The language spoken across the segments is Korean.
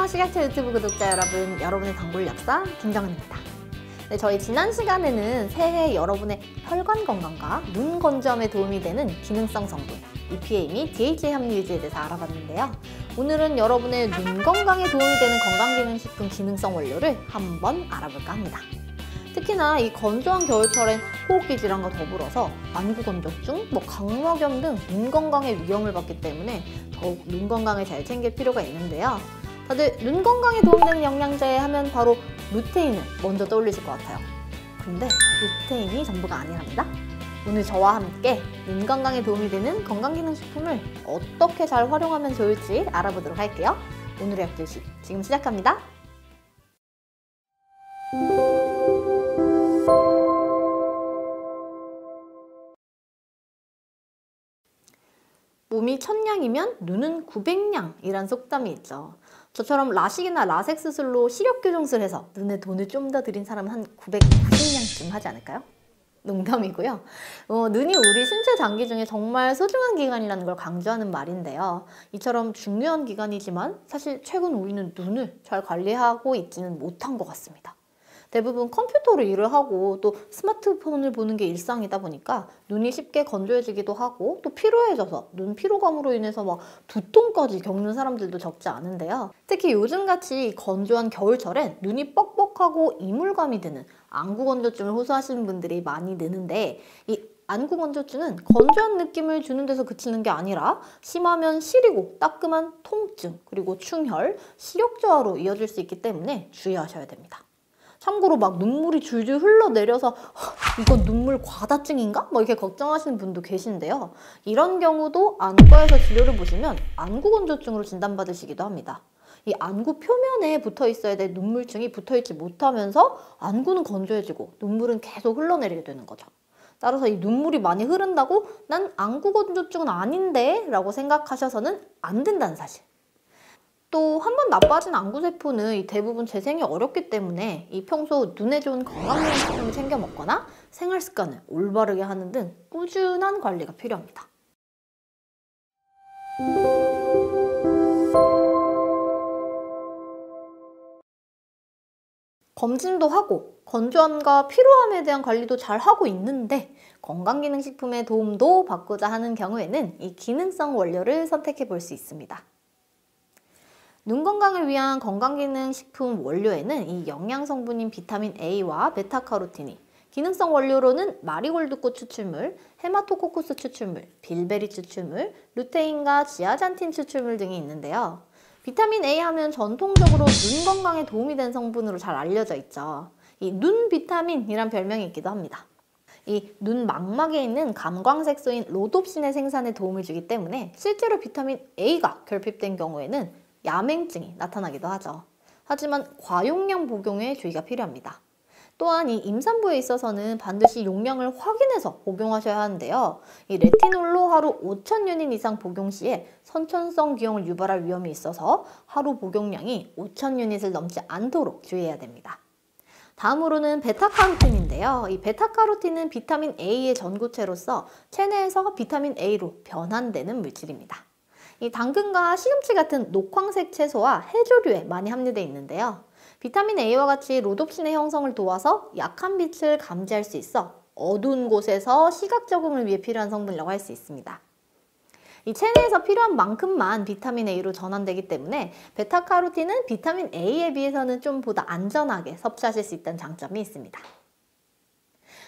안녕하세요 시각책 유튜브 구독자 여러분, 여러분의 단골 약사 김정은입니다. 네, 저희 지난 시간에는 새해 여러분의 혈관 건강과 눈 건조함에 도움이 되는 기능성 성분 EPA 및 DHA 함유 유지에 대해서 알아봤는데요. 오늘은 여러분의 눈 건강에 도움이 되는 건강기능식품 기능성 원료를 한번 알아볼까 합니다. 특히나 이 건조한 겨울철엔 호흡기 질환과 더불어서 안구건조증, 각막염 등 눈 건강에 위험을 받기 때문에 더욱 눈 건강을 잘 챙길 필요가 있는데요. 다들 눈 건강에 도움되는 영양제 하면 바로 루테인을 먼저 떠올리실 것 같아요. 근데 루테인이 전부가 아니랍니다. 오늘 저와 함께 눈 건강에 도움이 되는 건강기능식품을 어떻게 잘 활용하면 좋을지 알아보도록 할게요. 오늘의 약주식 지금 시작합니다. 몸이 1000냥이면 눈은 900냥이란 속담이 있죠. 저처럼 라식이나 라섹 수술로 시력 교정술 해서 눈에 돈을 좀 더 들인 사람은 한 990냥쯤 하지 않을까요? 농담이고요. 눈이 우리 신체 장기 중에 정말 소중한 기관이라는 걸 강조하는 말인데요. 이처럼 중요한 기관이지만 사실 최근 우리는 눈을 잘 관리하고 있지는 못한 것 같습니다. 대부분 컴퓨터로 일을 하고 또 스마트폰을 보는 게 일상이다 보니까 눈이 쉽게 건조해지기도 하고 또 피로해져서 눈 피로감으로 인해서 두통까지 겪는 사람들도 적지 않은데요. 특히 요즘같이 건조한 겨울철엔 눈이 뻑뻑하고 이물감이 드는 안구건조증을 호소하시는 분들이 많이 느는데 이 안구건조증은 건조한 느낌을 주는 데서 그치는 게 아니라 심하면 시리고 따끔한 통증, 그리고 충혈, 시력 저하로 이어질 수 있기 때문에 주의하셔야 됩니다. 참고로 눈물이 줄줄 흘러내려서 이건 눈물 과다증인가? 이렇게 걱정하시는 분도 계신데요. 이런 경우도 안과에서 진료를 보시면 안구건조증으로 진단받으시기도 합니다. 이 안구 표면에 붙어 있어야 될 눈물층이 붙어 있지 못하면서 안구는 건조해지고 눈물은 계속 흘러내리게 되는 거죠. 따라서 이 눈물이 많이 흐른다고 난 안구건조증은 아닌데 라고 생각하셔서는 안 된다는 사실. 또 한 번 나빠진 안구세포는 대부분 재생이 어렵기 때문에 평소 눈에 좋은 건강기능식품을 챙겨 먹거나 생활습관을 올바르게 하는 등 꾸준한 관리가 필요합니다. 검진도 하고 건조함과 피로함에 대한 관리도 잘 하고 있는데 건강기능식품의 도움도 받고자 하는 경우에는 이 기능성 원료를 선택해 볼 수 있습니다. 눈 건강을 위한 건강기능식품 원료에는 이 영양성분인 비타민 A와 베타카로틴이, 기능성 원료로는 마리골드꽃 추출물, 헤마토코쿠스 추출물, 빌베리 추출물, 루테인과 지아잔틴 추출물 등이 있는데요. 비타민 A 하면 전통적으로 눈 건강에 도움이 되는 성분으로 잘 알려져 있죠. 이 눈 비타민이란 별명이 있기도 합니다. 이 눈 망막에 있는 감광색소인 로뎁신의 생산에 도움을 주기 때문에 실제로 비타민 A가 결핍된 경우에는 야맹증이 나타나기도 하죠. 하지만 과용량 복용에 주의가 필요합니다. 또한 이 임산부에 있어서는 반드시 용량을 확인해서 복용하셔야 하는데요. 이 레티놀로 하루 5000유닛 이상 복용 시에 선천성 기형을 유발할 위험이 있어서 하루 복용량이 5000유닛을 넘지 않도록 주의해야 됩니다. 다음으로는 베타카로틴인데요. 이 베타카로틴은 비타민 A의 전구체로서 체내에서 비타민 A로 변환되는 물질입니다. 이 당근과 시금치 같은 녹황색 채소와 해조류에 많이 함유되어 있는데요. 비타민 A와 같이 로뎁신의 형성을 도와서 약한 빛을 감지할 수 있어 어두운 곳에서 시각 적응을 위해 필요한 성분이라고 할 수 있습니다. 이 체내에서 필요한 만큼만 비타민 A로 전환되기 때문에 베타카로틴은 비타민 A에 비해서는 좀 보다 안전하게 섭취하실 수 있다는 장점이 있습니다.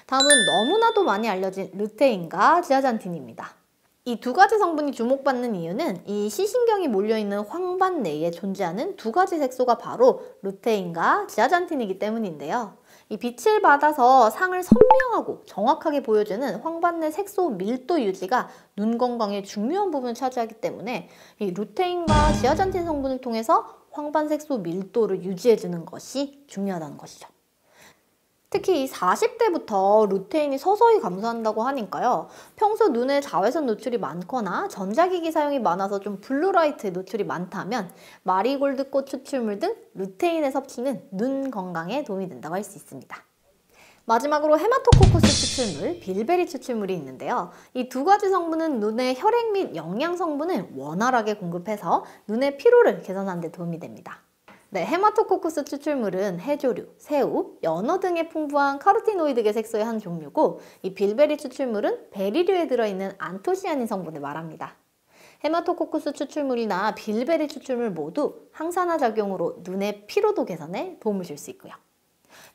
다음은 너무나도 많이 알려진 루테인과 지아잔틴입니다. 이 두 가지 성분이 주목받는 이유는 이 시신경이 몰려있는 황반 내에 존재하는 두 가지 색소가 바로 루테인과 지아잔틴이기 때문인데요. 이 빛을 받아서 상을 선명하고 정확하게 보여주는 황반 내 색소 밀도 유지가 눈 건강의 중요한 부분을 차지하기 때문에 이 루테인과 지아잔틴 성분을 통해서 황반 색소 밀도를 유지해주는 것이 중요하다는 것이죠. 특히 이 40대부터 루테인이 서서히 감소한다고 하니까요. 평소 눈에 자외선 노출이 많거나 전자기기 사용이 많아서 좀 블루라이트 노출이 많다면 마리골드꽃 추출물 등 루테인의 섭취는 눈 건강에 도움이 된다고 할 수 있습니다. 마지막으로 헤마토코쿠스 추출물, 빌베리 추출물이 있는데요. 이 두 가지 성분은 눈의 혈액 및 영양 성분을 원활하게 공급해서 눈의 피로를 개선하는 데 도움이 됩니다. 네, 헤마토코쿠스 추출물은 해조류, 새우, 연어 등의 풍부한 카로티노이드계 색소의 한 종류고 이 빌베리 추출물은 베리류에 들어있는 안토시아닌 성분을 말합니다. 헤마토코쿠스 추출물이나 빌베리 추출물 모두 항산화 작용으로 눈의 피로도 개선에 도움을 줄 수 있고요.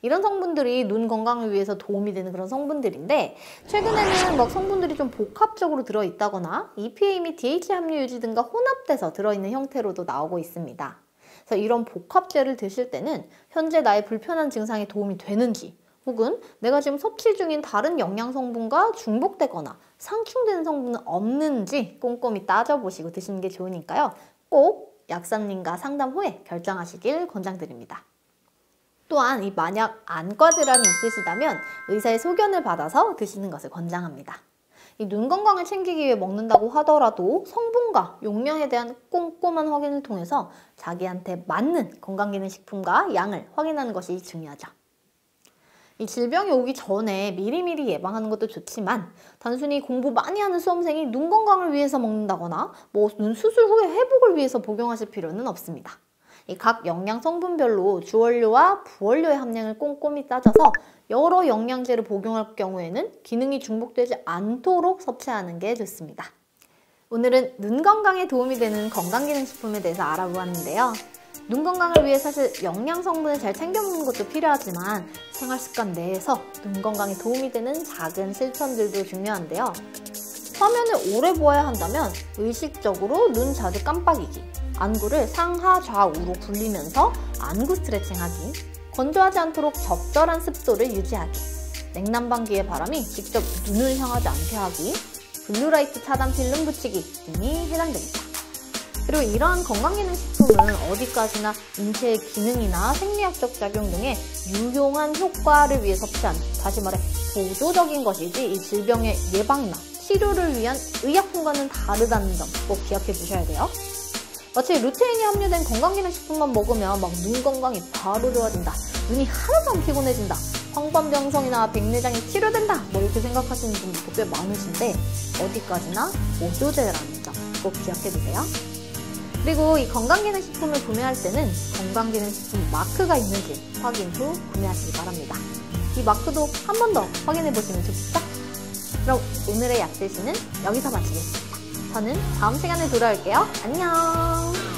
이런 성분들이 눈 건강을 위해서 도움이 되는 그런 성분들인데 최근에는 막 성분들이 좀 복합적으로 들어있다거나 EPA 및 DHA 함유 유지 등과 혼합돼서 들어있는 형태로도 나오고 있습니다. 그래서 이런 복합제를 드실 때는 현재 나의 불편한 증상에 도움이 되는지 혹은 내가 지금 섭취 중인 다른 영양 성분과 중복되거나 상충되는 성분은 없는지 꼼꼼히 따져보시고 드시는 게 좋으니까요. 꼭 약사님과 상담 후에 결정하시길 권장드립니다. 또한 만약 안과 질환이 있으시다면 의사의 소견을 받아서 드시는 것을 권장합니다. 이 눈 건강을 챙기기 위해 먹는다고 하더라도 성분과 용량에 대한 꼼꼼한 확인을 통해서 자기한테 맞는 건강기능식품과 양을 확인하는 것이 중요하죠. 이 질병이 오기 전에 미리미리 예방하는 것도 좋지만 단순히 공부 많이 하는 수험생이 눈 건강을 위해서 먹는다거나 눈 수술 후에 회복을 위해서 복용하실 필요는 없습니다. 이 각 영양 성분별로 주원료와 부원료의 함량을 꼼꼼히 따져서 여러 영양제를 복용할 경우에는 기능이 중복되지 않도록 섭취하는 게 좋습니다. 오늘은 눈 건강에 도움이 되는 건강기능식품에 대해서 알아보았는데요. 눈 건강을 위해 사실 영양 성분을 잘 챙겨 먹는 것도 필요하지만 생활습관 내에서 눈 건강에 도움이 되는 작은 실천들도 중요한데요. 화면을 오래 보아야 한다면 의식적으로 눈 자주 깜빡이기, 안구를 상하 좌우로 굴리면서 안구 스트레칭하기, 건조하지 않도록 적절한 습도를 유지하기, 냉난방기의 바람이 직접 눈을 향하지 않게 하기, 블루라이트 차단 필름 붙이기 등이 해당됩니다. 그리고 이러한 건강기능식품은 어디까지나 인체의 기능이나 생리학적 작용 등의 유용한 효과를 위해 섭취한, 다시 말해 보조적인 것이지 이 질병의 예방이나 치료를 위한 의약품과는 다르다는 점 꼭 기억해 주셔야 돼요. 마치 루테인이 함유된 건강기능식품만 먹으면 막 눈 건강이 바로 좋아진다, 눈이 하나도 안 피곤해진다, 황반병성이나 백내장이 치료된다 이렇게 생각하시는 분들도 꽤 많으신데 어디까지나 보조제라는 점 꼭 기억해 두세요. 그리고 이 건강기능식품을 구매할 때는 건강기능식품 마크가 있는지 확인 후 구매하시기 바랍니다. 이 마크도 한 번 더 확인해 보시면 좋겠죠? 그럼 오늘의 약제시는 여기서 마치겠습니다. 저는 다음 시간에 돌아올게요. 안녕!